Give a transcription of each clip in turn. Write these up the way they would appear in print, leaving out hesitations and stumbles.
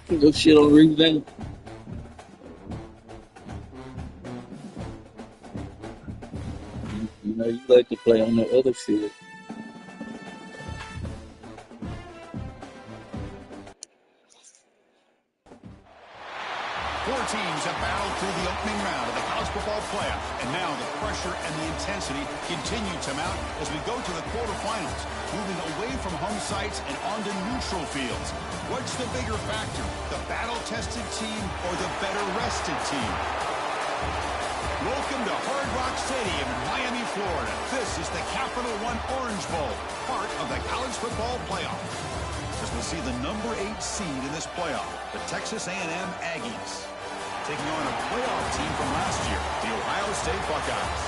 Good shit on rebound. You know, you like to play on the other shit. Four teams have battled through the opening round of the college football playoff, and now the pressure and the intensity continue to mount as we go to the quarterfinals, moving away from home sites and onto neutral fields. What's the bigger factor, the battle-tested team or the better-rested team? Welcome to Hard Rock Stadium in Miami, Florida. This is the Capital One Orange Bowl, part of the college football playoff. As we'll see the number 8 seed in this playoff, the Texas A&M Aggies, taking on a playoff team from last year, the Ohio State Buckeyes.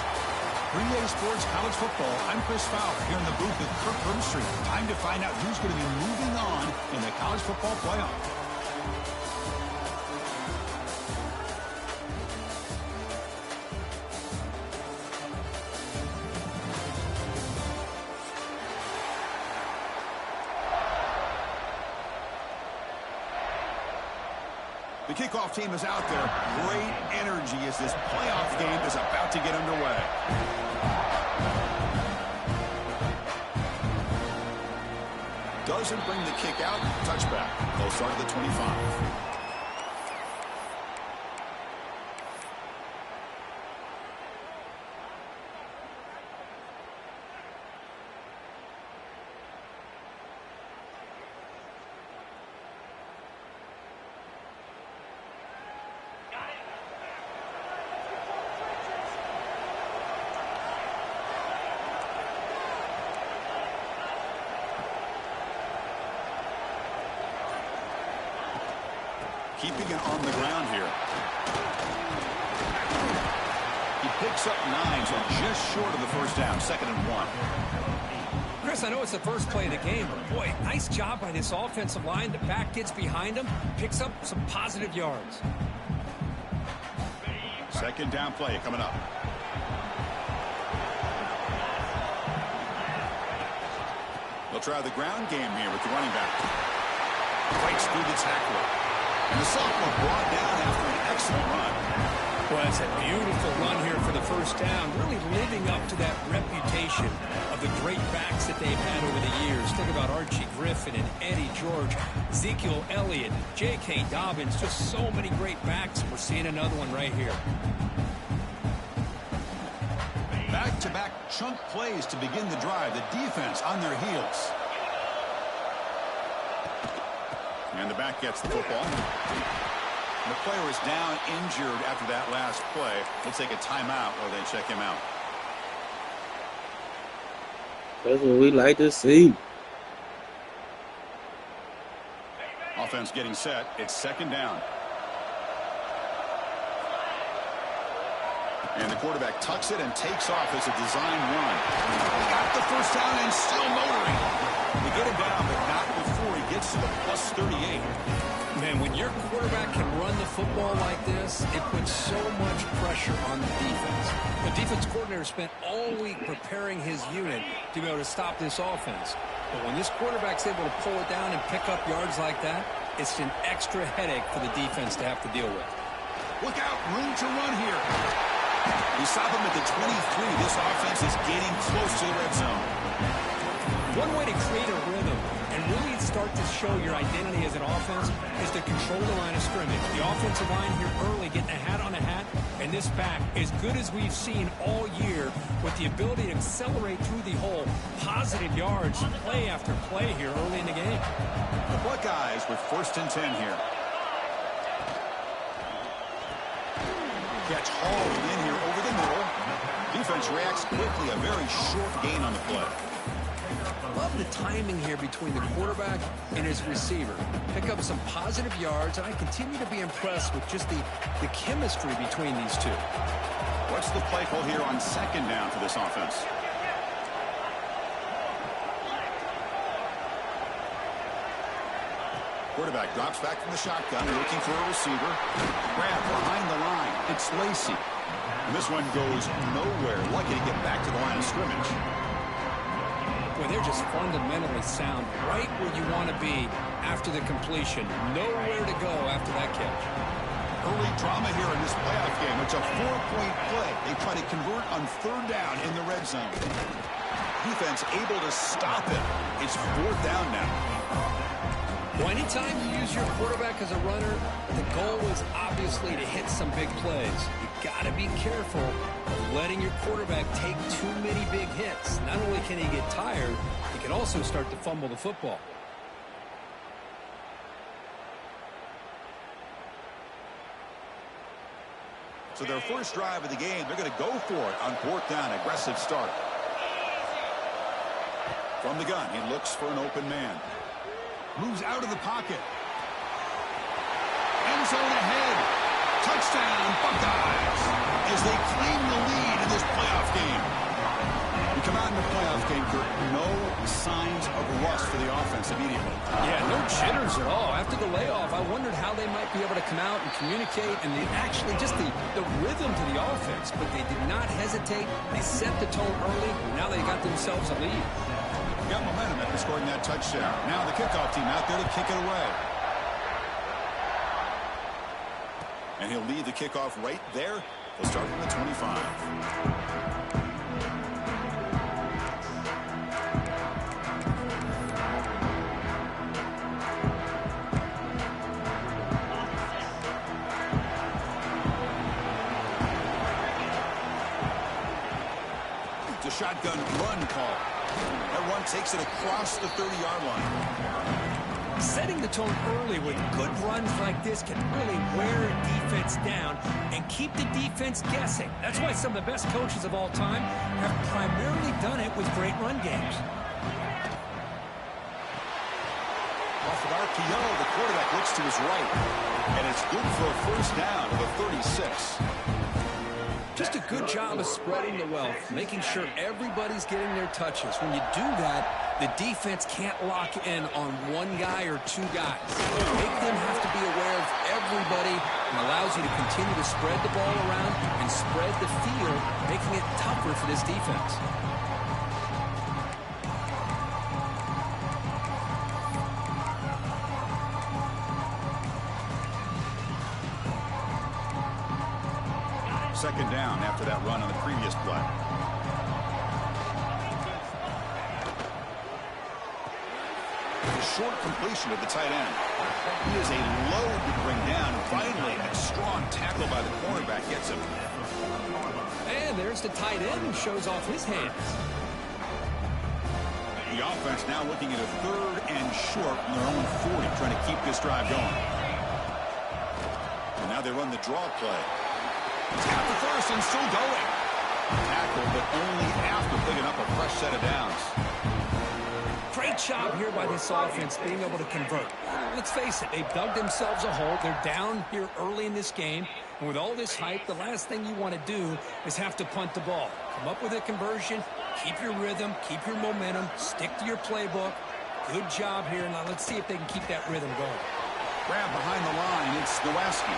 3A Sports College Football, I'm Chris Fowler here in the booth with Kirk Herbstreit. Time to find out who's going to be moving on in the college football playoff. The kickoff team is out there. Great energy as this playoff game is about to get underway. Doesn't bring the kick out. Touchback. They'll start at the 25. Keeping it on the ground here. He picks up 9, so just short of the first down. 2nd and 1. Chris, I know it's the first play of the game, but boy, nice job by this offensive line. The back gets behind him, picks up some positive yards. 2nd down play coming up. They'll try the ground game here with the running back. Breaks through the tackler. And the sophomore brought down after an excellent run. Well, it's a beautiful run here for the first down, really living up to that reputation of the great backs that they've had over the years. Think about Archie Griffin and Eddie George, Ezekiel Elliott, J.K. Dobbins, just so many great backs. We're seeing another one right here. Back-to-back chunk plays to begin the drive. The defense on their heels. And the back gets the football. The player is down injured after that last play. They'll take a timeout while they check him out. That's what we like to see. Offense getting set. It's 2nd down. And the quarterback tucks it and takes off as a design run. He got the first down and still motoring. They get him down, but not before he gets to the plus 38. Man, when your quarterback can run the football like this, it puts so much pressure on the defense. The defense coordinator spent all week preparing his unit to be able to stop this offense. But when this quarterback's able to pull it down and pick up yards like that, it's an extra headache for the defense to have to deal with. Look out, room to run here. We stop him at the 23. This offense is getting close to the red zone. One way to create a rhythm and really start to show your identity as an offense is to control the line of scrimmage. The offensive line here early getting a hat on a hat, and this back as good as we've seen all year with the ability to accelerate through the hole. Positive yards, play after play here early in the game. The Buckeyes with 1st and 10 here. Catch hauled in here over the middle. Defense reacts quickly. A very short gain on the play. Love the timing here between the quarterback and his receiver. Pick up some positive yards, and I continue to be impressed with just the chemistry between these two. What's the play call here on 2nd down for this offense? Quarterback drops back from the shotgun, looking for a receiver. Grab behind the line. It's Lacey. And this one goes nowhere. Lucky to get back to the line of scrimmage. Boy, they're just fundamentally sound, right where you want to be after the completion. Nowhere to go after that catch. Early drama here in this playoff game. It's a 4-point play. They try to convert on 3rd down in the red zone. Defense able to stop it. It's 4th down now. Well, anytime you use your quarterback as a runner, the goal is obviously to hit some big plays. You got to be careful of letting your quarterback take too many big hits. Not only can he get tired, he can also start to fumble the football. So their first drive of the game, they're going to go for it on 4th down. Aggressive start. From the gun, he looks for an open man. Moves out of the pocket. End zone ahead. Touchdown, Buckeyes, as they claim the lead in this playoff game. We come out in the playoff game, Kurt. No signs of rust for the offense immediately. Yeah, no jitters at all. After the layoff, I wondered how they might be able to come out and communicate, and actually just the rhythm to the offense. But they did not hesitate. They set the tone early. Now they got themselves a lead. Got momentum after scoring that touchdown. Now the kickoff team out there to kick it away. And he'll lead the kickoff right there. He'll start from the 25. It's a shotgun run call. That run takes it across the 30-yard line. Setting the tone early with good runs like this can really wear a defense down and keep the defense guessing. That's why some of the best coaches of all time have primarily done it with great run games. Off an RPO, the quarterback looks to his right. And it's good for a 1st down to the 36. Just a good job of spreading the wealth, making sure everybody's getting their touches. When you do that, the defense can't lock in on one guy or two guys. Make them have to be aware of everybody and allows you to continue to spread the ball around and spread the field, making it tougher for this defense. Second down after that run on the previous play. A short completion of the tight end. He is a load to bring down. And finally, a strong tackle by the cornerback gets him. And there's the tight end who shows off his hands. The offense now looking at a 3rd and short from their own 40, trying to keep this drive going. And now they run the draw play. Tap the first and still going. Tackle, but only after picking up a fresh set of downs. Great job here by this offense being able to convert. Let's face it, they've dug themselves a hole. They're down here early in this game. And with all this hype, the last thing you want to do is have to punt the ball. Come up with a conversion, keep your rhythm, keep your momentum, stick to your playbook. Good job here. Now let's see if they can keep that rhythm going. Grab behind the line. It's Nowaski.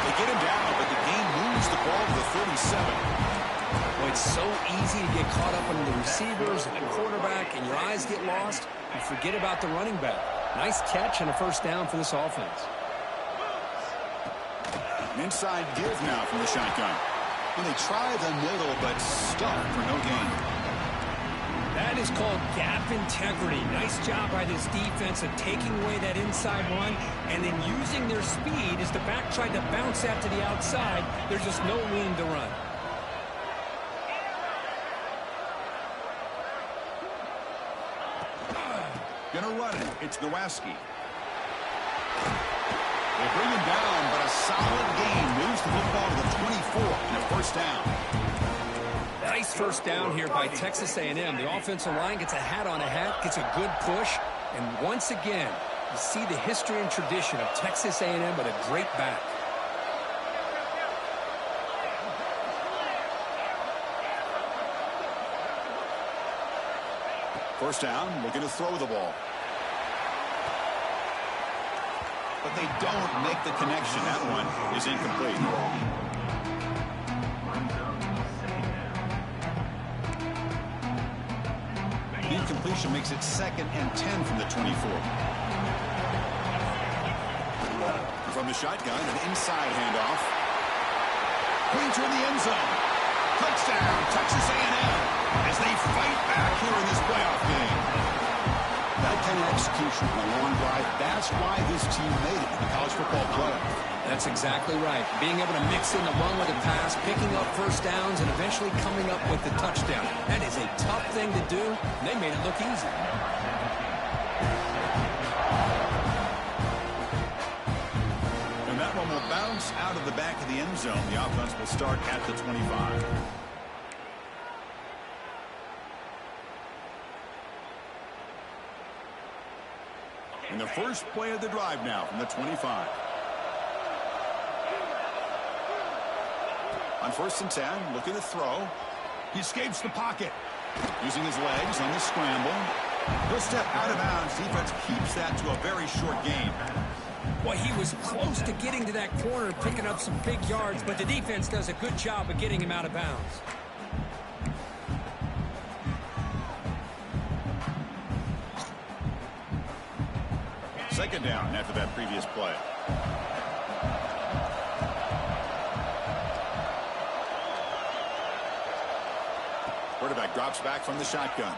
They get him down, but the game moves the ball to the 37. Well, it's so easy to get caught up on the receivers and the quarterback, and your eyes get lost. You forget about the running back. Nice catch and a 1st down for this offense. An inside give now from the shotgun. And they try the middle, but stuck for no gain. That That is called gap integrity. Nice job by this defense of taking away that inside run and then using their speed as the back tried to bounce that to the outside. There's just no room to run. Gonna run it. It's Nowaski. They bring him down, but a solid gain moves the football to the 24 and a first down. Nice first down here by Texas A&M. The offensive line gets a hat on a hat, gets a good push, and once again, you see the history and tradition of Texas A&M with a great back. First down, looking to throw the ball. But they don't make the connection. That one is incomplete. The incompletion makes it 2nd and 10 from the 24. From the shotgun, an inside handoff. Clean toward the end zone. Touchdown, Texas A&M, as they fight back here in this playoff game. That kind of execution on a long drive, that's why this team made it in the college football playoff. That's exactly right. Being able to mix in the run with the pass, picking up first downs, and eventually coming up with the touchdown. That is a tough thing to do, and they made it look easy. And that one will bounce out of the back of the end zone. The offense will start at the 25. And the first play of the drive now from the 25. On 1st and 10, looking to throw. He escapes the pocket. Using his legs on the scramble. He'll step out of bounds. Defense keeps that to a very short gain. Well, he was close to getting to that corner, picking up some big yards, but the defense does a good job of getting him out of bounds. Second down after that previous play. Quarterback drops back from the shotgun.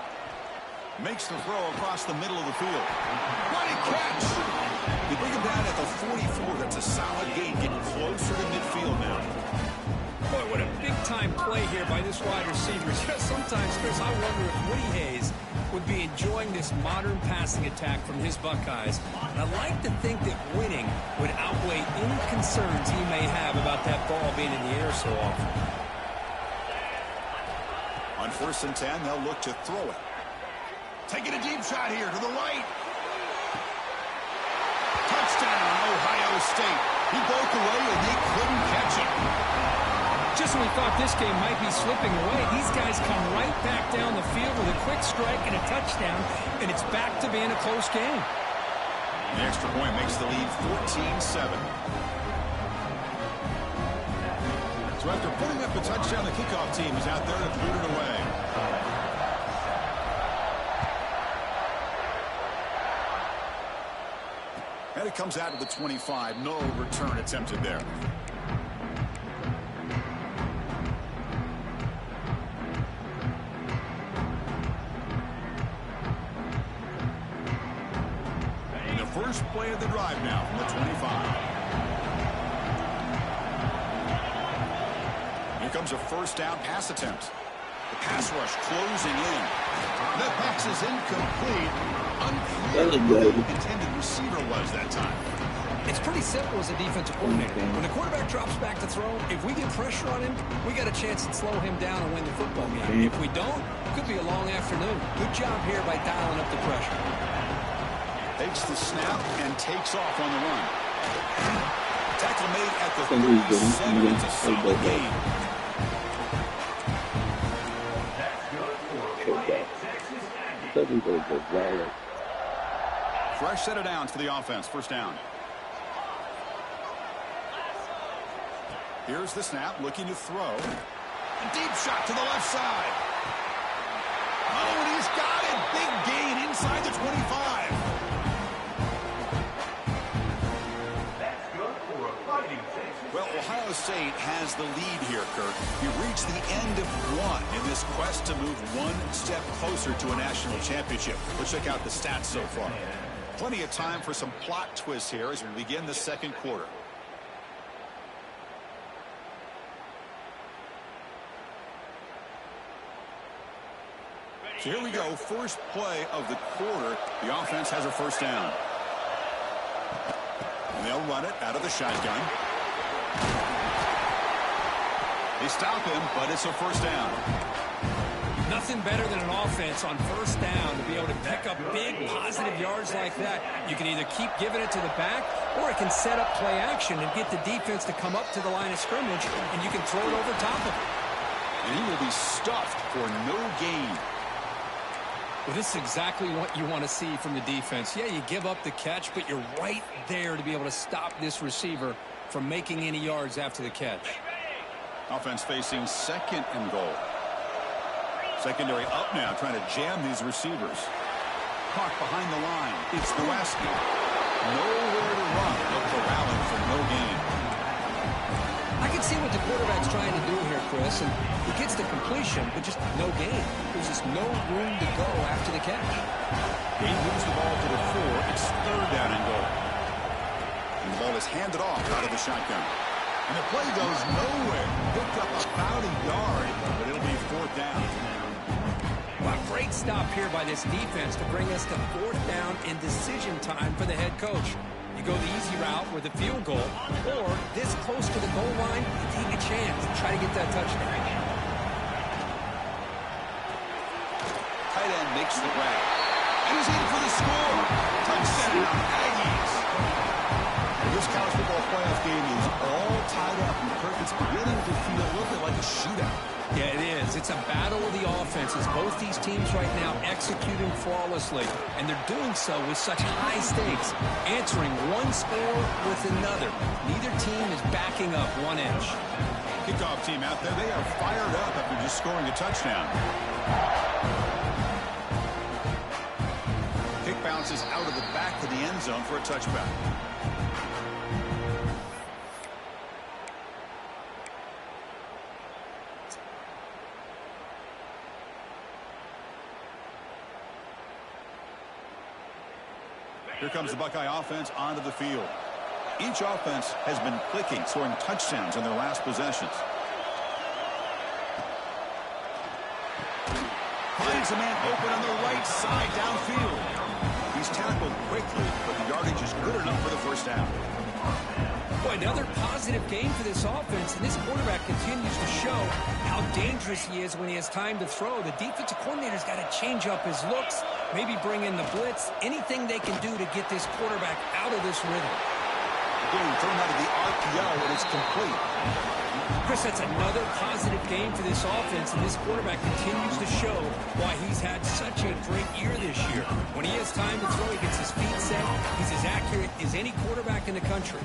Makes the throw across the middle of the field. What a catch! They bring him down at the 44. That's a solid gain, getting closer to midfield now. Boy, what a big-time play here by this wide receiver. Sometimes, Chris, I wonder if Woody Hayes would be enjoying this modern passing attack from his Buckeyes. And I'd like to think that winning would outweigh any concerns he may have about that ball being in the air so often. On 1st and 10, they'll look to throw it. Taking a deep shot here to the right. Touchdown, Ohio State. He broke away and they couldn't catch him. Just when we thought this game might be slipping away, these guys come right back down the field with a quick strike and a touchdown, and it's back to being a close game. The extra point makes the lead 14-7. So after putting up a touchdown, the kickoff team is out there to boot it away. And it comes out of the 25. No return attempted there. And the first play of the drive now from the 25. Here comes a first down pass attempt. The pass rush closing in. The pass is incomplete. Unclear who the intended receiver was that time. It's pretty simple as a defensive coordinator. When the quarterback drops back to throw, if we get pressure on him, we got a chance to slow him down and win the football game. If we don't, it could be a long afternoon. Good job here by dialing up the pressure. Takes the snap and takes off on the run. Tackle made at the 37. It's a solid gain. Fresh set of downs for the offense. First down. Here's the snap, looking to throw. A deep shot to the left side. Oh, and he's got it. Big gain inside the 25. Well, Ohio State has the lead here, Kirk. We've reached the end of one in this quest to move one step closer to a national championship. Let's check out the stats so far. Plenty of time for some plot twists here as we begin the second quarter. So here we go, first play of the quarter. The offense has a first down. And they'll run it out of the shotgun. They stop him, but it's a first down. Nothing better than an offense on first down to be able to pick up big positive yards like that. You can either keep giving it to the back, or it can set up play action and get the defense to come up to the line of scrimmage, and you can throw it over top of it. And he will be stuffed for no gain. Well, this is exactly what you want to see from the defense. Yeah, you give up the catch, but you're right there to be able to stop this receiver from making any yards after the catch. Offense facing second and goal. Secondary up now, trying to jam these receivers. Caught behind the line. It's the Wesky. Nowhere to run, but corralling for no gain. I can see what the quarterback's trying to do here, Chris, and he gets the completion, but just no gain. There's just no room to go after the catch. He moves the ball to the 4. It's third down and goal. And the ball is handed off out of the shotgun. And the play goes nowhere. Picked up about a yard, but it'll be fourth down. Well, great stop here by this defense to bring us to fourth down in decision time for the head coach. You go the easy route with a field goal, or this close to the goal line, you take a chance and try to get that touchdown. Tight end makes the grab. And he's in for the score. Touchdown, Aggies. This college football playoff game is all tied up, and Kirk, it's beginning to feel a little bit like a shootout. Yeah, it is. It's a battle of the offenses. Both these teams right now executing flawlessly, and they're doing so with such high stakes, answering one score with another. Neither team is backing up 1 inch. Kickoff team out there, they are fired up after just scoring a touchdown. Kick bounces out of the back to the end zone for a touchback. Here comes the Buckeye offense onto the field. Each offense has been clicking, scoring touchdowns in their last possessions. Finds a man open on the right side downfield. He's tackled quickly, but the yardage is good enough for the first down. Boy, another positive game for this offense, and this quarterback continues to show how dangerous he is when he has time to throw. The defensive coordinator's got to change up his looks, maybe bring in the blitz, anything they can do to get this quarterback out of this rhythm. Being thrown out of the RPO, and it's complete. Chris, that's another positive game for this offense, and this quarterback continues to show why he's had such a great year this year. When he has time to throw, he gets his feet set. He's as accurate as any quarterback in the country.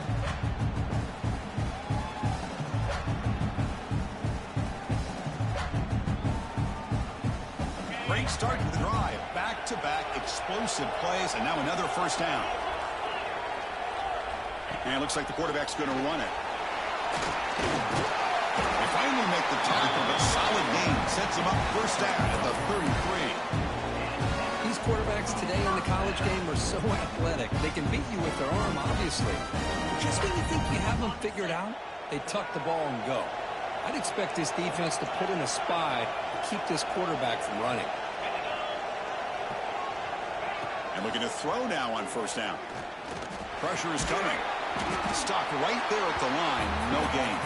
Great start to the drive. Back-to-back explosive plays, and now another first down. And it looks like the quarterback's going to run it. They finally make the tackle, but solid gain sets him up first down at the 33. These quarterbacks today in the college game are so athletic. They can beat you with their arm, obviously. But just when you think you have them figured out, they tuck the ball and go. I'd expect this defense to put in a spy to keep this quarterback from running. And looking to throw now on first down. Pressure is coming. Stopped right there at the line. No gain.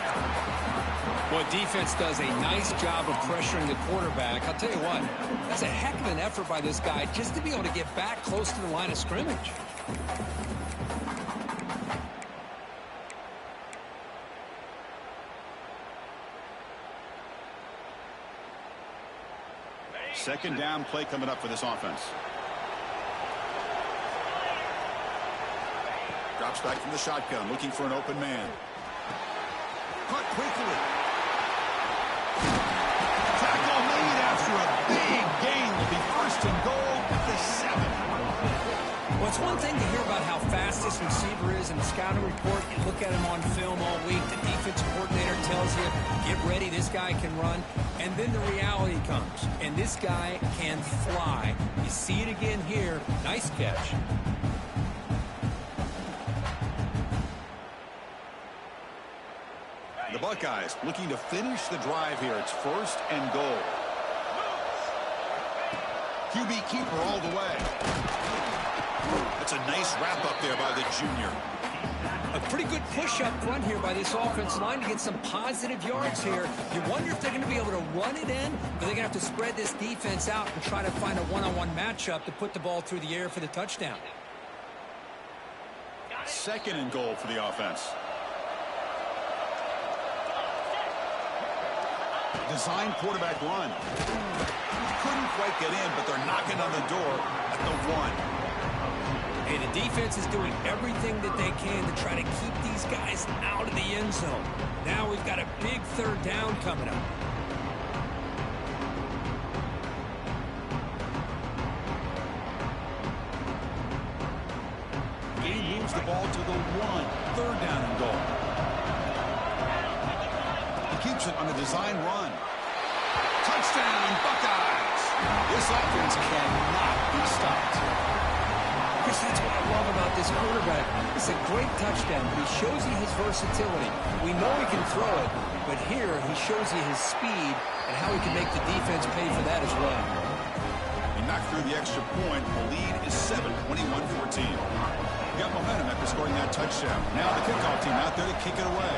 Well, defense does a nice job of pressuring the quarterback. I'll tell you what, that's a heck of an effort by this guy just to be able to get back close to the line of scrimmage. Second down play coming up for this offense. Drops back from the shotgun, looking for an open man. Caught quickly. Tackle made after a big gain. Will be first and goal at the 7. Well, it's one thing to hear about how fast this receiver is in the scouting report. You look at him on film all week. The defensive coordinator tells you, get ready, this guy can run. And then the reality comes, and this guy can fly. You see it again here. Nice catch. The Buckeyes looking to finish the drive here. It's 1st and goal. QB keeper all the way. That's a nice wrap up there by the junior. A pretty good push up front here by this offensive line to get some positive yards here. You wonder if they're going to be able to run it in, or they're going to have to spread this defense out and try to find a one-on-one matchup to put the ball through the air for the touchdown. 2nd and goal for the offense. Design quarterback run. Couldn't quite get in, but they're knocking on the door at the 1. Hey, the defense is doing everything that they can to try to keep these guys out of the end zone. Now we've got a big 3rd down coming up. He moves the ball to the 1. 3rd down and goal. He keeps it on a design run. Touchdown, Buckeyes! This offense cannot be stopped. Chris, that's what I love about this quarterback. It's a great touchdown, but he shows you his versatility. We know he can throw it, but here he shows you his speed and how he can make the defense pay for that as well. He knocked through the extra point. The lead is 7, 21-14. He got momentum after scoring that touchdown. Now the kickoff team out there to kick it away.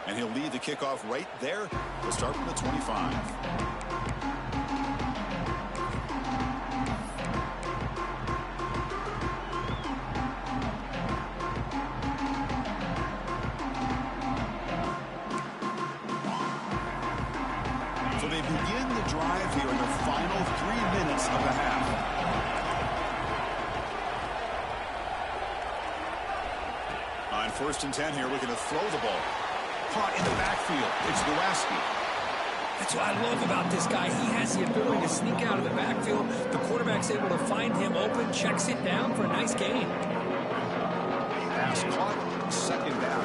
And he'll lead the kickoff right there. He'll start from the 25. So they begin the drive here in the final 3 minutes of the half. On 1st and 10 here, looking to throw the ball. Caught in the backfield. It's Lewaski. That's what I love about this guy. He has the ability to sneak out of the backfield. The quarterback's able to find him open, checks it down for a nice gain. Pass caught. 2nd down.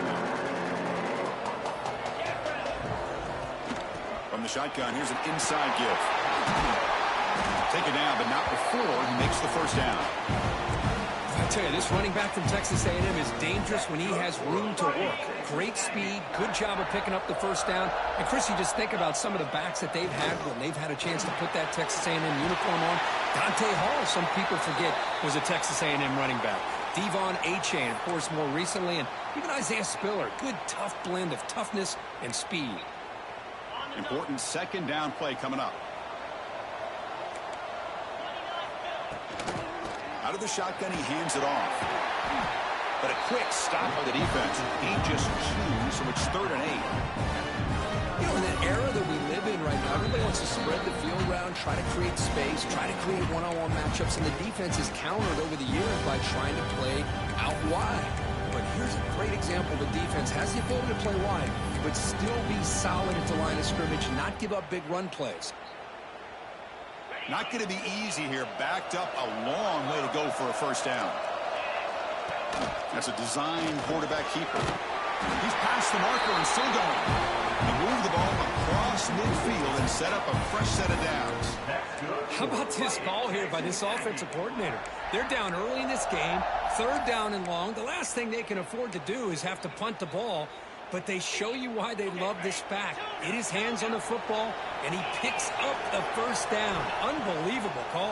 From the shotgun, here's an inside give. Take it down, but not before he makes the 1st down. I tell you, this running back from Texas A&M is dangerous when he has room to work. Great speed, good job of picking up the 1st down. And Chris, you just think about some of the backs that they've had when they've had a chance to put that Texas A&M uniform on. Dante Hall, some people forget, was a Texas A&M running back. Devon Achane, of course, more recently, and even Isaiah Spiller. Good, tough blend of toughness and speed. Important 2nd down play coming up. Out of the shotgun, he hands it off. But a quick stop by the defense. He just chews, so it's 3rd and 8. You know, in that era that we live in right now, everybody wants to spread the field around, try to create space, try to create one-on-one matchups, and the defense is countered over the years by trying to play out wide. But here's a great example. The defense has the ability to play wide, but still be solid at the line of scrimmage, not give up big run plays. Not going to be easy here. Backed up a long way to go for a 1st down. That's a design quarterback keeper. He's past the marker and still going. He moved the ball across midfield and set up a fresh set of downs. How about this call here by this offensive coordinator? They're down early in this game, 3rd down and long. The last thing they can afford to do is have to punt the ball. But they show you why they love this back. Get his hands on the football, and he picks up the 1st down. Unbelievable call.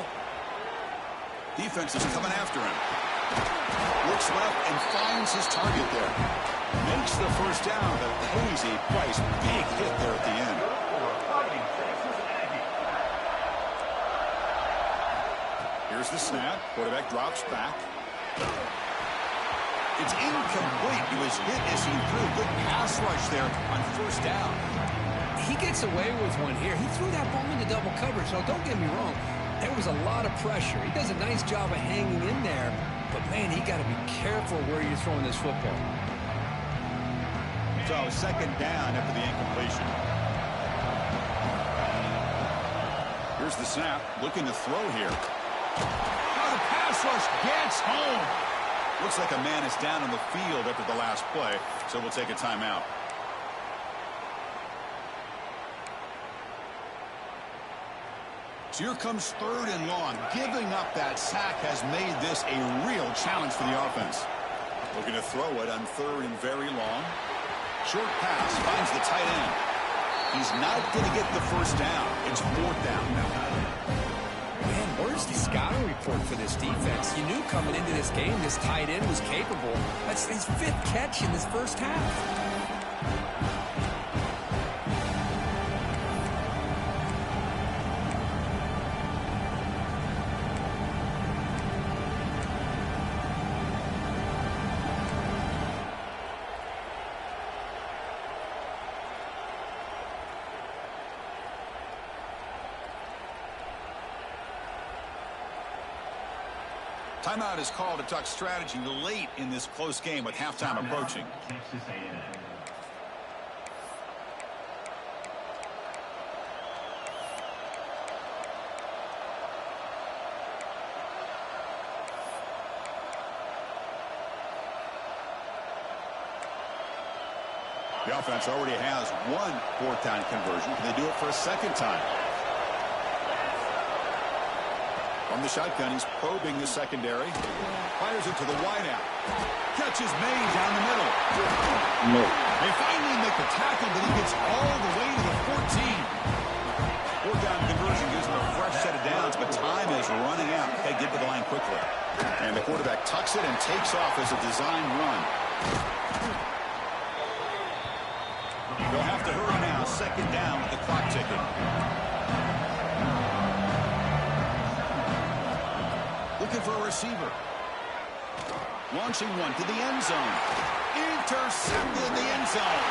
Defense is coming after him. Looks left and finds his target there. Makes the 1st down, but pays a price. Big hit there at the end. Here's the snap. Quarterback drops back. It's incomplete. He was hit as he threw a good pass rush there on 1st down. He gets away with one here. He threw that ball into double coverage. Now, don't get me wrong. There was a lot of pressure. He does a nice job of hanging in there. But, man, he got to be careful where you're throwing this football. So, 2nd down after the incompletion. Here's Here's the snap, looking to throw here. Oh, the pass rush gets home. Looks like a man is down on the field after the last play, so we'll take a timeout. So here comes 3rd and long. Giving up that sack has made this a real challenge for the offense. Looking to throw it on 3rd and very long. Short pass finds the tight end. He's not going to get the first down. It's 4th down now. Man, where's the scouting report for this defense? You knew coming into this game this tight end was capable. That's his 5th catch in this first half. Timeout is called to talk strategy late in this close game with halftime approaching. The offense already has one 4th down conversion. Can they do it for a second time? From the shotgun, he's probing the secondary. Fires it to the wideout. Catch is made down the middle. No. They finally make the tackle, but he gets all the way to the 14. 4th down conversion gives him a fresh set of downs, but time is running out. They get to the line quickly. And the quarterback tucks it and takes off as a design run. They'll have to hurry now. 2nd down with the clock ticking. Looking for a receiver. Launching one to the end zone. Intercepted in the end zone.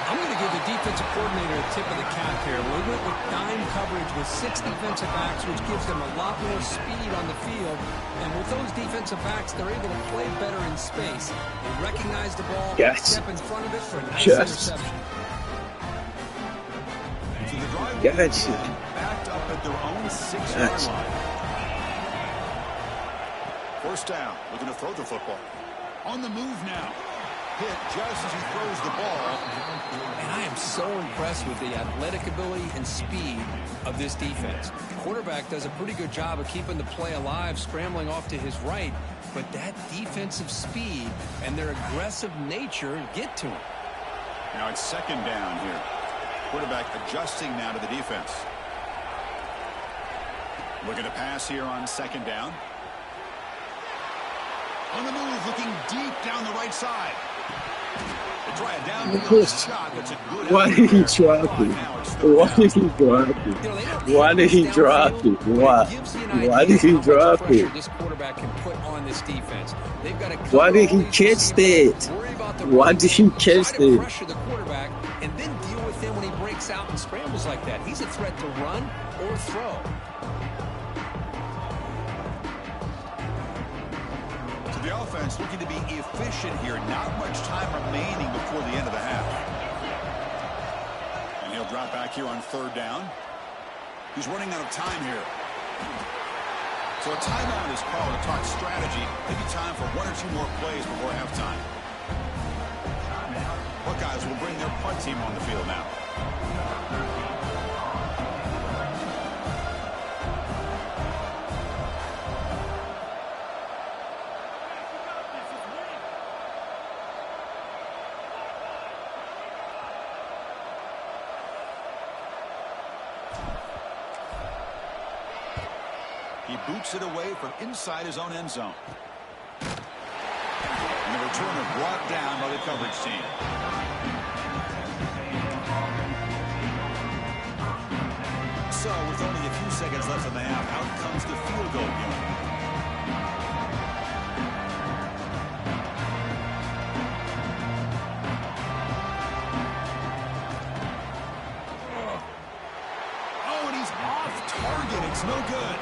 I'm going to give the defensive coordinator a tip of the cap here. We went with 9 coverage with 6 defensive backs, which gives them a lot more speed on the field. And with those defensive backs, they're able to play better in space. They recognize the ball, step in front of it for a nice interception. So the drive backed up at their own 6-yard line. 1st down, looking to throw the football. On the move now. Hit just as he throws the ball. And I am so impressed with the athletic ability and speed of this defense. The quarterback does a pretty good job of keeping the play alive, scrambling off to his right. But that defensive speed and their aggressive nature get to him. Now it's 2nd down here. Quarterback adjusting now to the defense. Looking to pass here on 2nd down. On the move, looking deep down the right side. They try a downfield shot. That's a good. Why did he drop it? Why did he drop it? Why did he drop it? Why did he drop it? This quarterback can put on this defense. They've got to. Why did he catch that? Why did he catch that? Pressure the quarterback and then deal with him when he breaks out and scrambles like that. He's a threat to run or throw. The offense looking to be efficient here. Not much time remaining before the end of the half. And he'll drop back here on 3rd down. He's running out of time here. So a timeout is called to talk strategy. Maybe time for 1 or 2 more plays before halftime. Buckeyes will bring their punt team on the field now. He boots it away from inside his own end zone. And the returner brought down by the coverage team. So with only a few seconds left in the half, out comes the field goal unit. Oh, and he's off target. It's no good.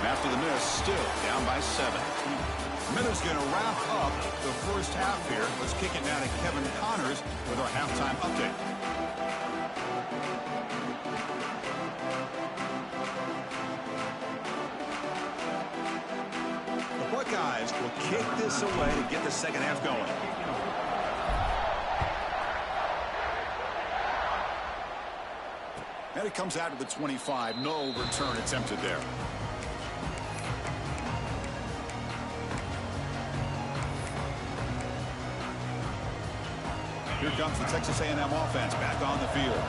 After the miss, still down by 7. Miller's going to wrap up the first half here. Let's kick it now to Kevin Connors with our halftime update. Buckeyes will kick this away to get the second half going. And it comes out of the 25. No return attempted there. Here comes the Texas A&M offense back on the field.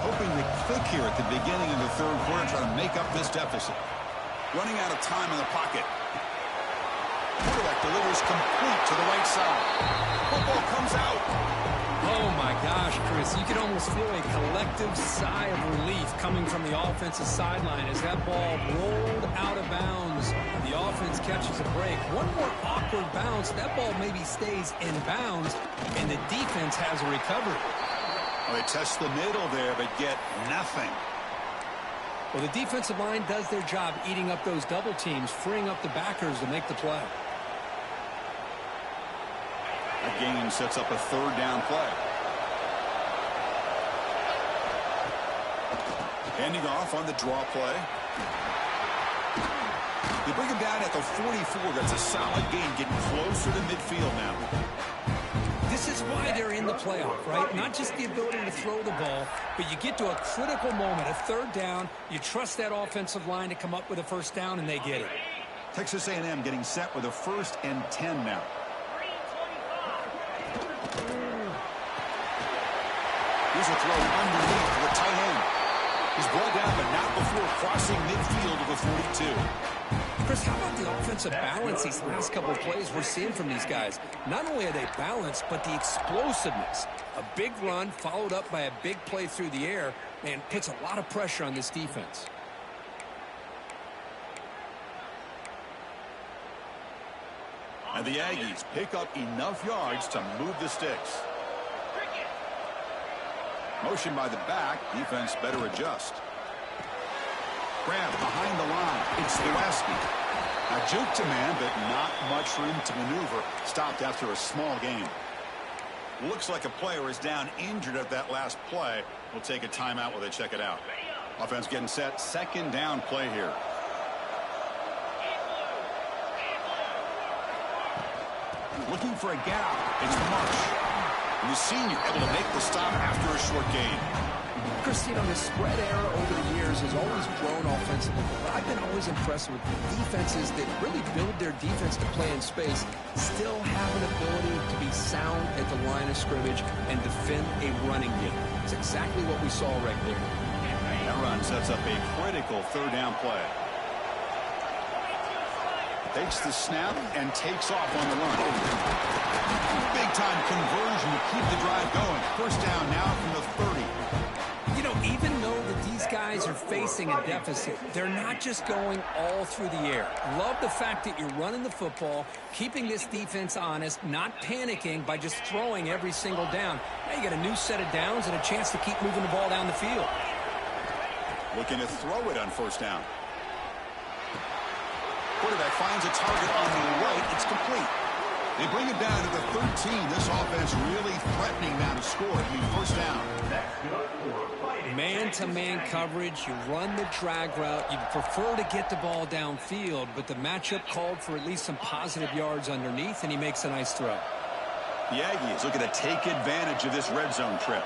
Hoping to click here at the beginning of the third quarter, trying to make up this deficit. Running out of time in the pocket. Quarterback delivers complete to the right side. Football comes out. Oh, my gosh, Chris. You can almost feel a collective sigh of relief coming from the offensive sideline as that ball rolled out of bounds. The offense catches a break. One more awkward bounce. That ball maybe stays in bounds, and the defense has a recovery. Well, they test the middle there, but get nothing. Well, the defensive line does their job eating up those double teams, freeing up the backers to make the play. That gain sets up a third down play. Handing off on the draw play. They bring him down at the 44. That's a solid gain, getting closer to midfield now. This is why they're in the playoff, right? Not just the ability to throw the ball, but you get to a critical moment, a third down. You trust that offensive line to come up with a first down, and they get it. Texas A&M getting set with a 1st and 10 now. Here's a throw underneath to the tight end. He's brought down, but not before crossing midfield of the 42. Chris, how about the offensive balance these last couple of plays we're seeing from these guys? Not only are they balanced, but the explosiveness. A big run followed up by a big play through the air, and puts a lot of pressure on this defense. And the Aggies pick up enough yards to move the sticks. Motion by the back. Defense better adjust. Grab behind the line. It's Lewaski. A juke to man, but not much room to maneuver. Stopped after a small gain. Looks like a player is down injured at that last play. We'll take a timeout while they check it out. Offense getting set. Second down play here. Looking for a gap. It's Marsh. And the senior able to make the stop after a short gain. Chris, you know, the spread era over the years has always grown offensively, but I've been always impressed with defenses that really build their defense to play in space, still have an ability to be sound at the line of scrimmage and defend a running game. It's exactly what we saw right there. That run sets up a critical third down play. Takes the snap and takes off on the run. Big-time conversion to keep the drive going. First down now from the 30. You know, even though that these guys are facing a deficit, they're not just going all through the air. Love the fact that you're running the football, keeping this defense honest, not panicking by just throwing every single down. Now you got a new set of downs and a chance to keep moving the ball down the field. Looking to throw it on first down. Quarterback finds a target on the right. It's complete. They bring it down to the 13. This offense really threatening now to score. It'll be first down. Man-to-man coverage. You run the drag route. You'd prefer to get the ball downfield, but the matchup called for at least some positive yards underneath, and he makes a nice throw. The Aggies looking to take advantage of this red zone trip.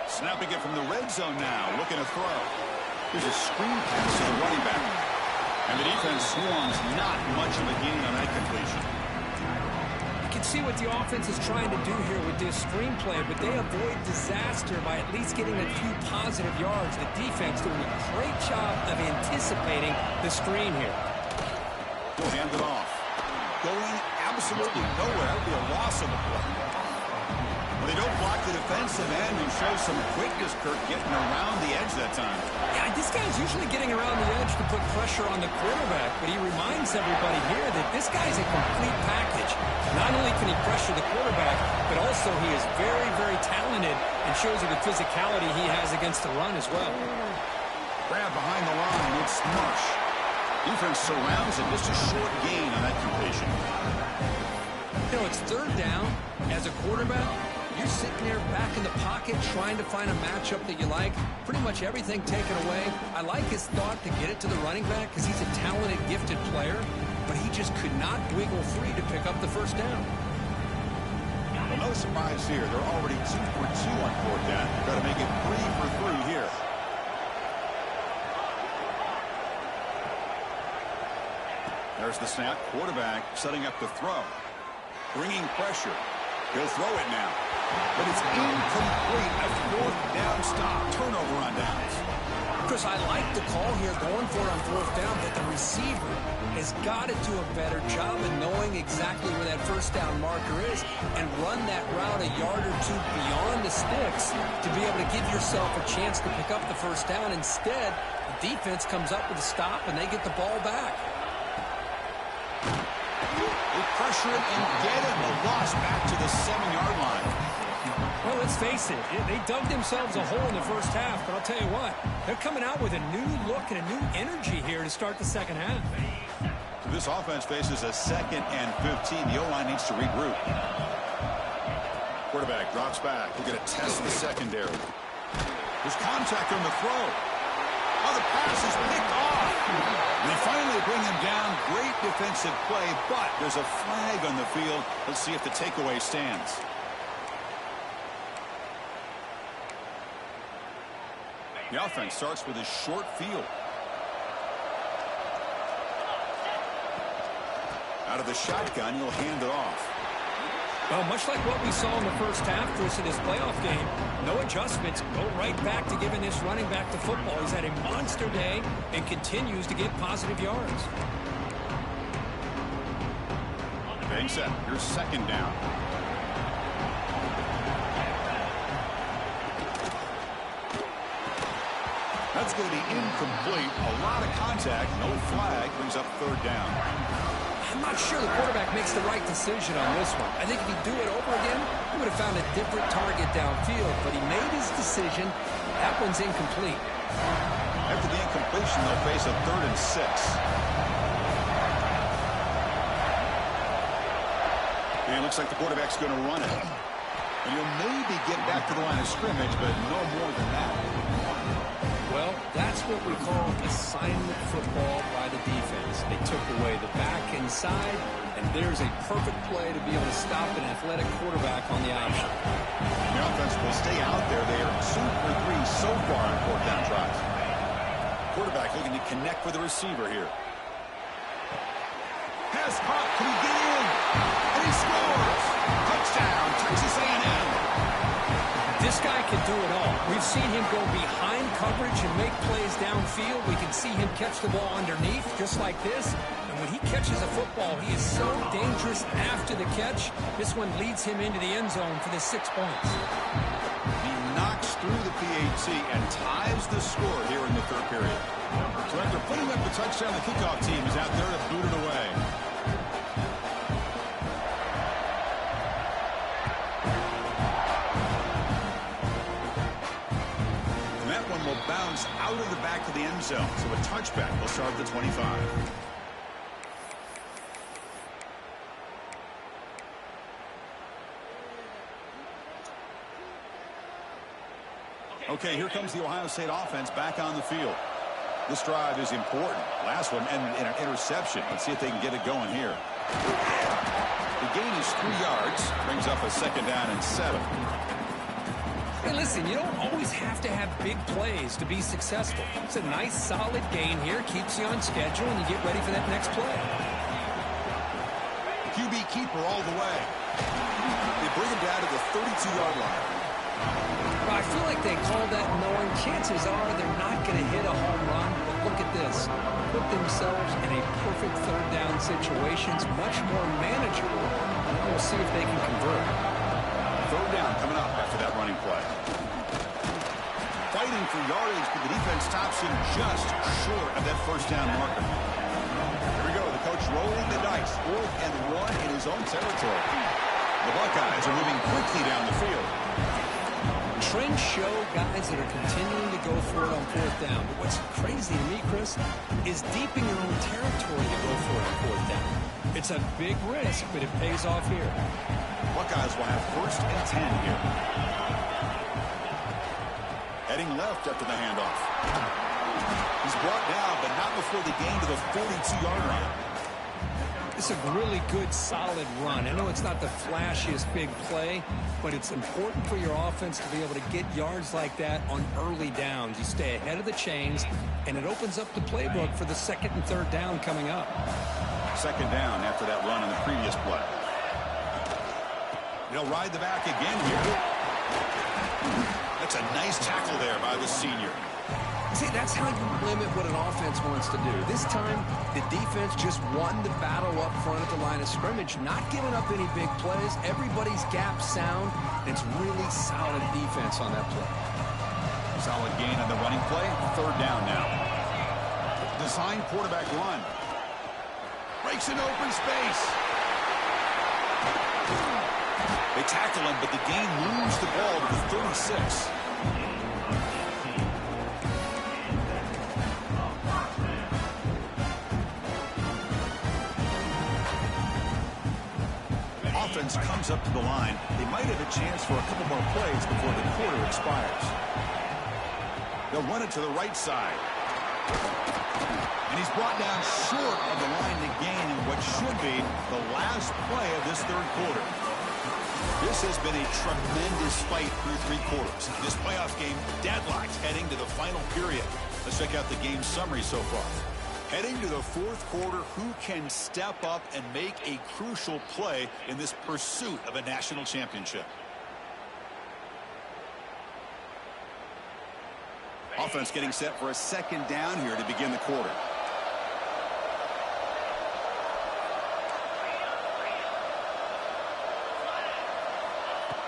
Snapping it from the red zone now. Looking to throw. There's a screen pass to the running back. And the defense swarms, not much of a gain on that completion. You can see what the offense is trying to do here with this screenplay, but they avoid disaster by at least getting a few positive yards. The defense doing a great job of anticipating the screen here. He'll hand it off. Going absolutely nowhere. That'll be a loss of the play. Well, they don't block the defensive end and show some quickness, Kirk, getting around the edge that time. Yeah, this guy's usually getting around the edge to put pressure on the quarterback, but he reminds everybody here that this guy's a complete package. Not only can he pressure the quarterback, but also he is very, very talented and shows you the physicality he has against the run as well. Grab behind the line. It's Marsh. Defense surrounds him. Just a short gain on that completion. You know, it's third down. As a quarterback, you're sitting there back in the pocket trying to find a matchup that you like. Pretty much everything taken away. I like his thought to get it to the running back because he's a talented, gifted player. but he just could not wiggle free to pick up the first down. Well, no surprise here. They're already 2 for 2 on 4th down. Got to make it 3 for 3 here. There's the snap. Quarterback setting up the throw. Bringing pressure. He'll throw it now. But it's incomplete. A 4th down stop. Turnover on downs. Chris, I like the call here going for it on 4th down, but the receiver has got to do a better job of knowing exactly where that first down marker is and run that route a yard or two beyond the sticks to be able to give yourself a chance to pick up the first down. Instead, the defense comes up with a stop and they get the ball back. They pressure it and get him. A loss back to the 7-yard line. Well, let's face it, they dug themselves a hole in the first half, but I'll tell you what, they're coming out with a new look and a new energy here to start the second half. This offense faces a 2nd and 15. The O-line needs to regroup. Quarterback drops back. We're going to test the secondary. There's contact on the throw. Oh, the pass is picked off. They finally bring him down. Great defensive play, but there's a flag on the field. Let's see if the takeaway stands. The offense starts with a short field. Out of the shotgun, he'll hand it off. Well, much like what we saw in the first half, Chris, in this playoff game, no adjustments, go right back to giving this running back the football. He's had a monster day and continues to get positive yards. Being set, here's 2nd down. That's going to be incomplete. A lot of contact, no flag, brings up 3rd down. I'm not sure the quarterback makes the right decision on this one. I think if he'd do it over again, he would have found a different target downfield, but he made his decision. That one's incomplete. After the incompletion, they'll face a 3rd and 6. And it looks like the quarterback's going to run it. And he'll maybe get back to the line of scrimmage, but no more than that. Well, that's what we call assignment football by the defense. They took away the back inside, and there's a perfect play to be able to stop an athletic quarterback on the option. The offense will stay out there. They are 2 for 3 so far on 4th down tries. Quarterback looking to connect with the receiver here. Pass caught. Can he get in? And he scores! Touchdown, Texas A&M. This guy can do it all. We've seen him go behind coverage and make plays downfield. We can see him catch the ball underneath, just like this. And when he catches a football, he is so dangerous after the catch. This one leads him into the end zone for the 6 points. He knocks through the PAT and ties the score here in the 3rd period. So after putting up the touchdown, the kickoff team is out there to boot it away. Will bounce out of the back of the end zone. So a touchback will start at the 25. Okay, here comes the Ohio State offense back on the field. This drive is important. Last one ended in an interception. Let's see if they can get it going here. The gain is 3 yards. Brings up a 2nd down and 7. Hey, listen, you don't always have to have big plays to be successful. It's a nice, solid gain here. Keeps you on schedule, and you get ready for that next play. QB keeper all the way. They bring him down to the 32-yard line. Well, I feel like they called that knowing chances are they're not going to hit a home run. But look at this. Put themselves in a perfect 3rd down situation. It's much more manageable. And we'll see if they can convert. 3rd down coming up after that running play. Fighting for yardage, but the defense stops him just short of that first down marker. Here we go. The coach rolling the dice. 4th and 1 in his own territory. The Buckeyes are moving quickly down the field. Trends show guys that are continuing to go for it on 4th down. But what's crazy to me, Chris, is deep in your own territory to go for it on 4th down. It's a big risk, but it pays off here. Buckeyes will have 1st and 10 here. Heading left after the handoff. He's brought down, but not before the gain to the 42-yard line. It's a really good, solid run. I know it's not the flashiest big play, but it's important for your offense to be able to get yards like that on early downs. You stay ahead of the chains, and it opens up the playbook for the second and third down coming up. Second down after that run on the previous play. They'll ride the back again here. That's a nice tackle there by the senior. See, that's how you limit what an offense wants to do. This time, the defense just won the battle up front at the line of scrimmage, not giving up any big plays. Everybody's gap sound, and it's really solid defense on that play. Solid gain on the running play. Third down now. Design quarterback run. Breaks an open space. They tackle him, but the gain moves the ball to the 36. Offense comes up to the line. They might have a chance for a couple more plays before the quarter expires. They'll run it to the right side. And he's brought down short of the line to gain in what should be the last play of this third quarter. This has been a tremendous fight through three quarters. This playoff game deadlocked heading to the final period. Let's check out the game summary so far. Heading to the fourth quarter, who can step up and make a crucial play in this pursuit of a national championship? Offense getting set for a second down here to begin the quarter.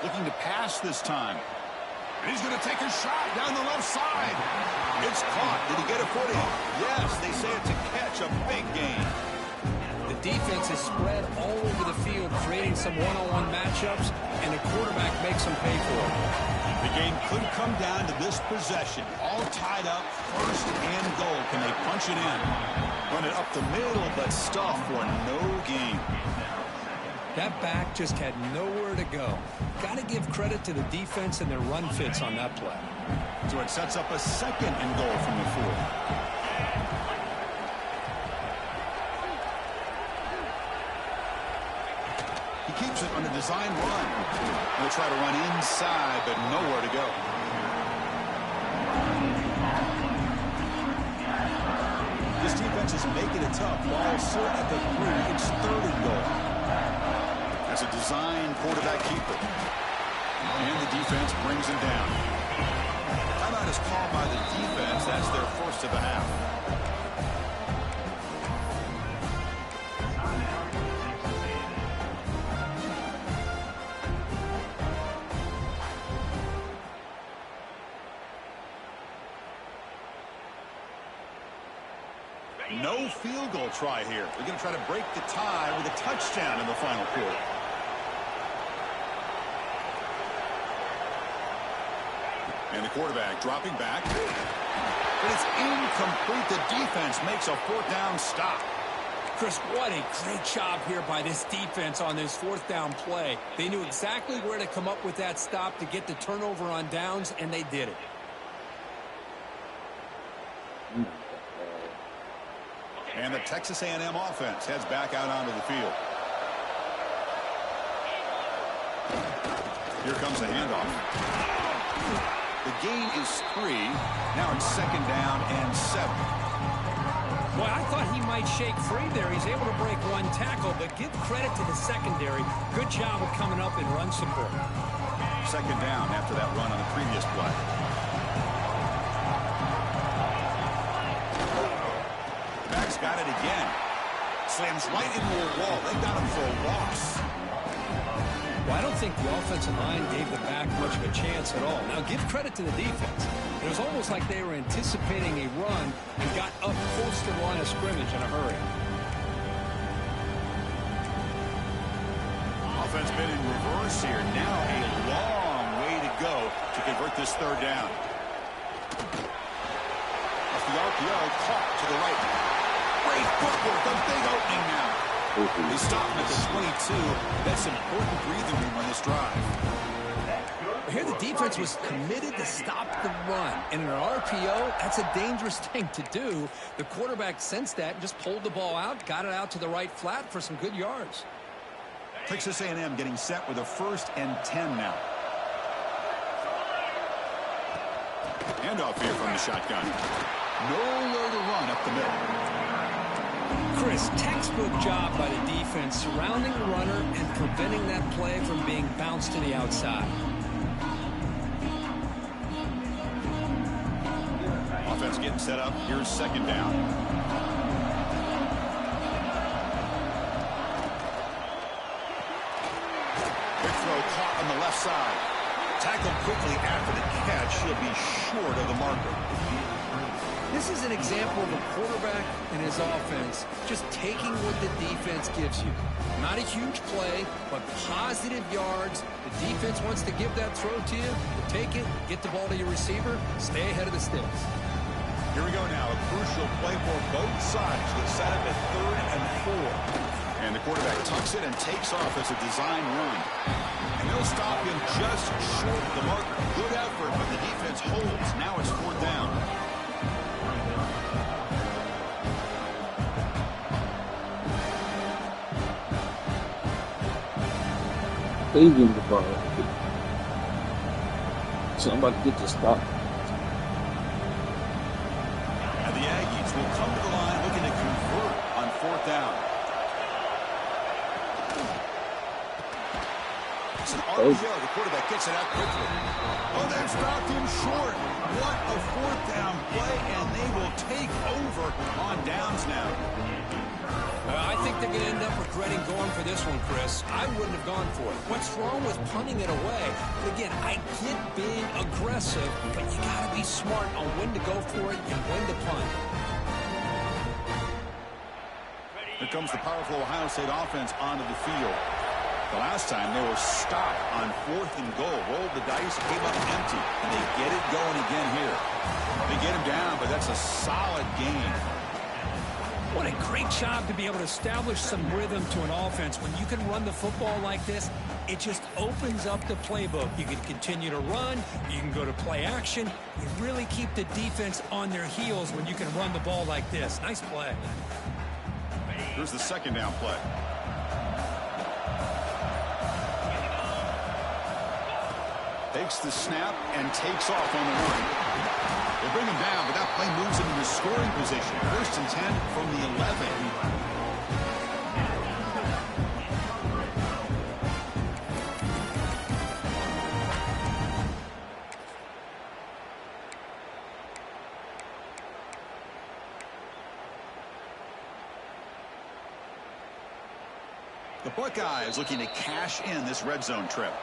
Looking to pass this time. And he's going to take a shot down the left side. It's caught. Did he get a footing? Yes, they say it's a catch, a big gain. The defense is spread all over the field, creating some one-on-one matchups, and the quarterback makes them pay for it. The game could come down to this possession. All tied up, first and goal. Can they punch it in? Run it up the middle, but stuff for no gain. That back just had nowhere to go. Got to give credit to the defense and their run fits on that play. So it sets up a second and goal from the 4. He keeps it on a design run. They'll try to run inside, but nowhere to go. This defense is making it tough. Ball still at the 3. It's third and goal. As a design quarterback keeper. And the defense brings him down. Timeout is called by the defense. That's their first of the half. No field goal try here. They're going to try to break the tie with a touchdown in the final quarter. And the quarterback dropping back. But it's incomplete. The defense makes a fourth down stop. Chris, what a great job here by this defense on this fourth down play. They knew exactly where to come up with that stop to get the turnover on downs, and they did it. And the Texas A&M offense heads back out onto the field. Here comes the handoff. The gain is 3. Now it's second down and 7. Well, I thought he might shake free there. He's able to break one tackle, but give credit to the secondary. Good job of coming up in run support. Second down after that run on the previous play. Back's got it again. Slams right into a wall. They got him for a loss. Well, I don't think the offensive line gave the back much of a chance at all. Now, give credit to the defense. It was almost like they were anticipating a run and got up close to the line of scrimmage in a hurry. Offense been in reverse here. Now a long way to go to convert this third down. Off the RPO, caught to the right. Great footwork, a big opening now. They stop him at the 22. That's important breathing room on this drive. Here the defense was committed to stop the run. And in an RPO, that's a dangerous thing to do. The quarterback sensed that and just pulled the ball out, got it out to the right flat for some good yards. Texas A&M getting set with a 1st and 10 now. Handoff here from the shotgun. Nowhere to run up the middle. Chris, textbook job by the defense surrounding the runner and preventing that play from being bounced to the outside. Offense getting set up. Here's 2nd down. Big throw caught on the left side. Tackled quickly after the catch. He'll be short of the marker. This is an example of a quarterback and his offense just taking what the defense gives you. Not a huge play, but positive yards. The defense wants to give that throw to you. You take it, get the ball to your receiver, stay ahead of the sticks. Here we go now. A crucial play for both sides. They set up at 3rd and 4. And the quarterback tucks it and takes off as a design run. And they'll stop him just short of the marker. Good effort, but the defense holds. Now it's 4th down. Saving the ball. So I'm about to get to stop. And the Aggies will come to the line looking to convert on 4th down. It's an RPO. The quarterback gets it out quickly. Oh, they've stopped him short. What a 4th down play, and they will take over on downs now. I think they're going to end up regretting going for this one, Chris. I wouldn't have gone for it. What's wrong with punting it away? But again, I get being aggressive, but you got to be smart on when to go for it and when to punt. Here comes the powerful Ohio State offense onto the field. The last time they were stopped on 4th and goal. Rolled the dice, came up empty, and they get it going again here. They get him down, but that's a solid gain. What a great job to be able to establish some rhythm to an offense. When you can run the football like this, it just opens up the playbook. You can continue to run. You can go to play action. You really keep the defense on their heels when you can run the ball like this. Nice play. Here's the 2nd down play. Takes the snap and takes off on the run. They bring him down, but that play moves him into scoring position. 1st and 10 from the 11. The Buckeyes looking to cash in this red zone trip.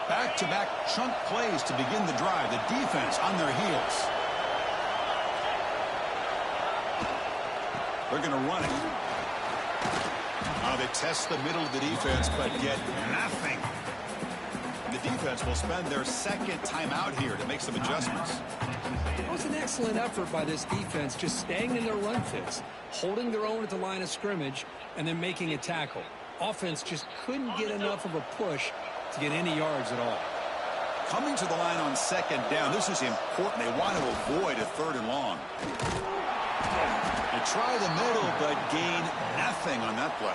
Back-to-back chunk plays to begin the drive. The defense on their heels. They're going to run it. They test the middle of the defense, but get nothing. The defense will spend their 2nd timeout here to make some adjustments. It was an excellent effort by this defense, just staying in their run fits, holding their own at the line of scrimmage, and then making a tackle. Offense just couldn't get enough of a push to get any yards at all. Coming to the line on 2nd down, this is important. They want to avoid a 3rd and long. They try the middle, but gain nothing on that play.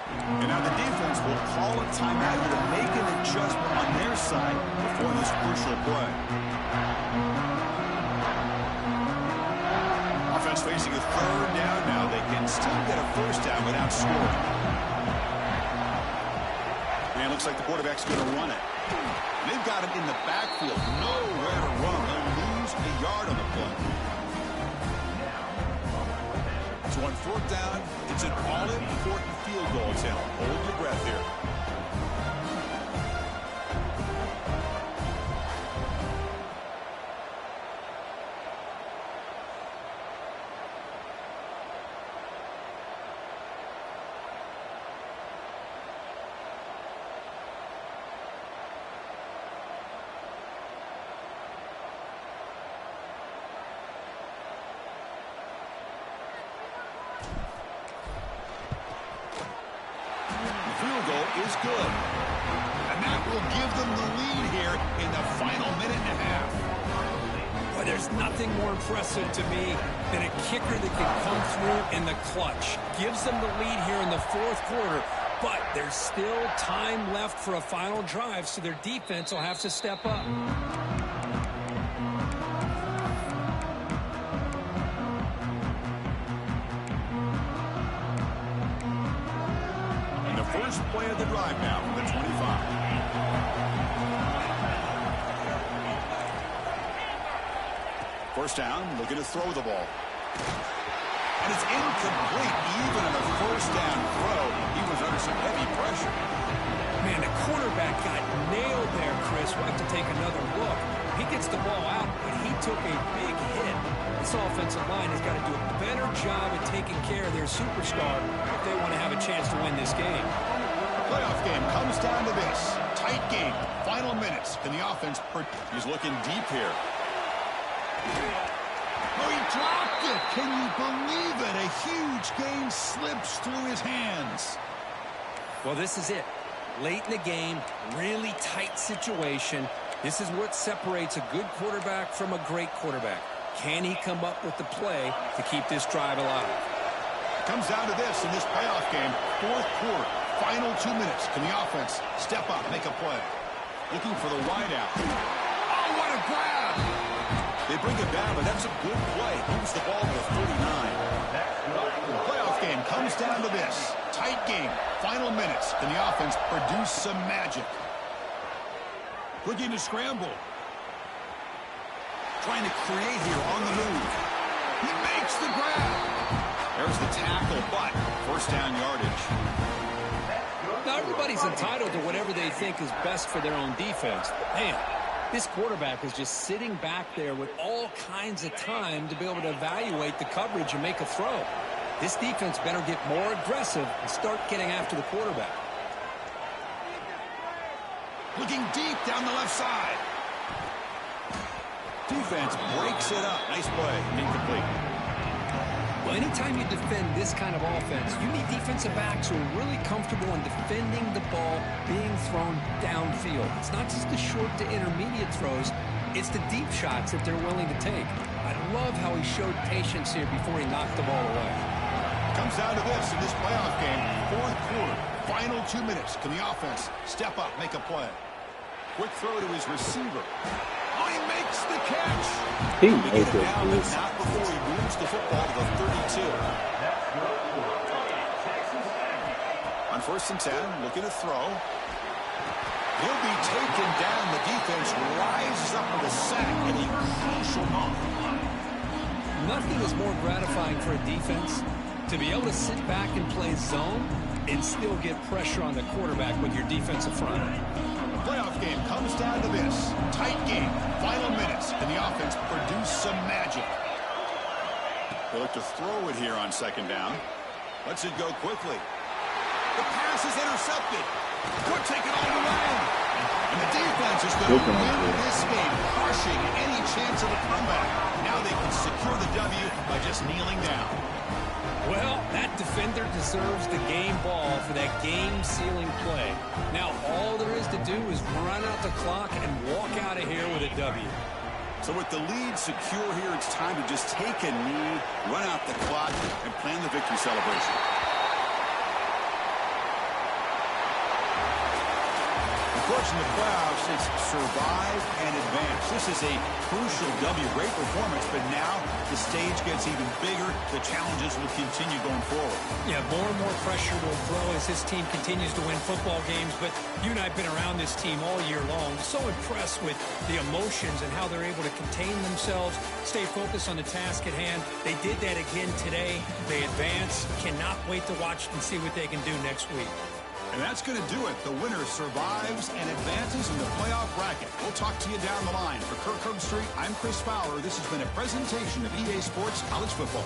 And now the defense will call a timeout here to make an adjustment on their side before this crucial play. Offense facing a 3rd down now. They can still get a 1st down without scoring. And it looks like the quarterback's going to run it. And they've got him in the backfield. Nowhere to run. They'll lose a yard on the play. So on 4th down, it's an all-important field goal attempt. Hold your breath here. field goal is good. And that will give them the lead here in the final minute and a half. Boy, there's nothing more impressive to me than a kicker that can come through in the clutch. Gives them the lead here in the fourth quarter, but there's still time left for a final drive, so their defense will have to step up. And the first play of the drive now from the 25. First down, looking to throw the ball. And it's incomplete. Even on the first down throw, he was under some heavy pressure. Man, the quarterback got nailed there, Chris. We'll have to take another look. He gets the ball out, but he took a big hit. This offensive line has got to do a better job at taking care of their superstar if they want to have a chance to win this game. The playoff game comes down to this. Tight game. Final minutes. Can the offense... He's looking deep here. Oh, he dropped it. Can you believe it? A huge game slips through his hands. Well, this is it. Late in the game, really tight situation. This is what separates a good quarterback from a great quarterback. Can he come up with the play to keep this drive alive? It comes down to this in this playoff game. Fourth quarter, final 2 minutes. Can the offense step up, make a play? Looking for the wideout. Oh, what a grab! They bring it down, but that's a good play. Moves the ball to the 39. The playoff game comes down to this. Tight game. Final minutes. Can the offense produce some magic? Looking to scramble. Trying to create here on the move. He makes the grab. There's the tackle, but first down yardage. Now, everybody's entitled to whatever they think is best for their own defense. Man, this quarterback is just sitting back there with all kinds of time to be able to evaluate the coverage and make a throw. This defense better get more aggressive and start getting after the quarterback. Looking deep down the left side. Defense breaks it up. Nice play. Incomplete. Well, anytime you defend this kind of offense, you need defensive backs who are really comfortable in defending the ball being thrown downfield. It's not just the short to intermediate throws, it's the deep shots that they're willing to take. I love how he showed patience here before he knocked the ball away. Comes down to this in this playoff game. Fourth quarter, final 2 minutes. Can the offense step up, make a play? Quick throw to his receiver. Oh, he makes the catch. He They get knows it down, but this. not before he moves the football to the 32. On first and 10, looking to throw. He'll be taken down. The defense rises up with a sack in a crucial moment. Nothing is more gratifying for a defense to be able to sit back and play zone and still get pressure on the quarterback with your defensive front. Playoff game comes down to this. Tight game. Final minutes. Can the offense produce some magic? They look to throw it here on second down. Lets it go quickly. The pass is intercepted. Could take it all the way. And the defense is going to win this game, crushing any chance of a comeback. Now they can secure the W by just kneeling down. Well, that defender deserves the game ball for that game-sealing play. Now, all there is to do is run out the clock and walk out of here with a W. So with the lead secure here, it's time to just take a knee, run out the clock, and plan the victory celebration. Of course, in the playoffs, it's survive and advance. This is a crucial W. Great performance, but now the stage gets even bigger. The challenges will continue going forward. Yeah, more and more pressure will grow as this team continues to win football games, but you and I have been around this team all year long. So impressed with the emotions and how they're able to contain themselves, stay focused on the task at hand. They did that again today. They advance. Cannot wait to watch and see what they can do next week. And that's going to do it. The winner survives and advances in the playoff bracket. We'll talk to you down the line. For Kirk Herbstreit, I'm Chris Fowler. This has been a presentation of EA Sports College Football.